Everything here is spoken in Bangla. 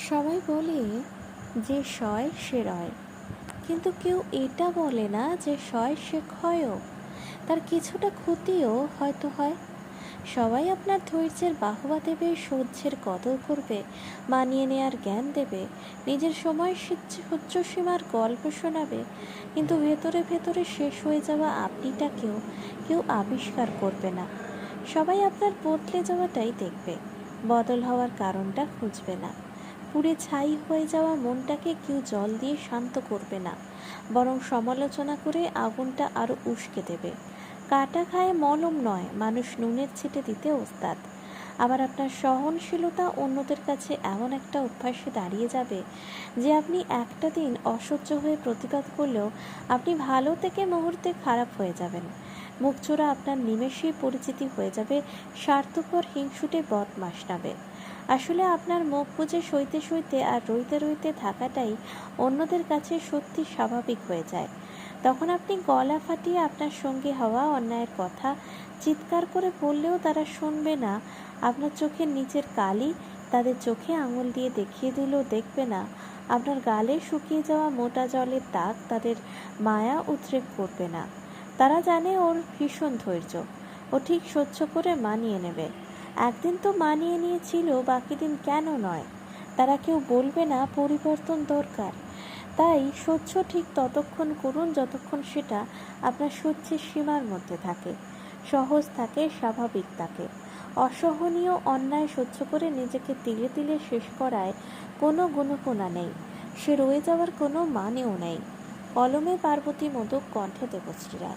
সবাই বলে যে সয় সে রয়, কিন্তু কেউ এটা বলে না যে সয় সে ক্ষয়ও। তার কিছুটা ক্ষতিও হয়তো হয়। সবাই আপনার ধৈর্যের বাহবা দেবে, সহ্যের কদর করবে, মানিয়ে নেয়ার জ্ঞান দেবে, নিজের সময় উচ্চসীমার গল্প শোনাবে, কিন্তু ভেতরে ভেতরে শেষ হয়ে যাওয়া আপনিটাকেও কেউ আবিষ্কার করবে না। সবাই আপনার বদলে যাওয়াটাই দেখবে, বদল হওয়ার কারণটা খুঁজবে না। পুড়ে ছাই হয়ে যাওয়া মনটাকে কেউ জল দিয়ে শান্ত করবে না, বরং সমালোচনা করে আগুনটা আরও উস্কে দেবে। কাটা খায় মলম নয়, মানুষ নুনের ছিটে দিতে ওস্তাদ। আবার আপনার সহনশীলতা অন্যদের কাছে এমন একটা অভ্যাসে দাঁড়িয়ে যাবে যে আপনি একটা দিন অসহ্য হয়ে প্রতিবাদ করলেও আপনি ভালো থেকে মুহূর্তে খারাপ হয়ে যাবেন। মুখচোরা আপনার নিমেষেই পরিচিতি হয়ে যাবে স্বার্থপর হিংসুটে বদমাশ নামে। আসলে আপনার মুখ বুজে সইতে সইতে আর রইতে রইতে থাকাটাই অন্যদের কাছে সত্যি স্বাভাবিক হয়ে যায়। তখন আপনি গলা ফাটিয়ে আপনার সঙ্গে হওয়া অন্যায়ের কথা চিৎকার করে বললেও তারা শুনবে না। আপনার চোখের নিচের কালি তাদের চোখে আঙুল দিয়ে দেখিয়ে দিলেও দেখবে না। আপনার গালে শুকিয়ে যাওয়া মোটা জলের দাগ তাদের মায়া উদ্রেক করবে না। তারা জানে ওর ভীষণ ধৈর্য, ও ঠিক সহ্য করে মানিয়ে নেবে। একদিন তো মানিয়ে নিয়েছিল, বাকি দিন কেন নয়? তারা কেউ বলবে না পরিবর্তন দরকার। তাই সহ্য ঠিক ততক্ষণ করুন যতক্ষণ সেটা আপনার সহ্যের সীমার মধ্যে থাকে, সহজ থাকে, স্বাভাবিক থাকে। অসহনীয় অন্যায় সহ্য করে নিজেকে তিলে তিলে শেষ করায় কোনো গুণপনা নেই, সে রয়ে যাওয়ার কোনো মানেও নেই। কলমে পার্বতী মোদক, কণ্ঠে দেবশ্রীরা।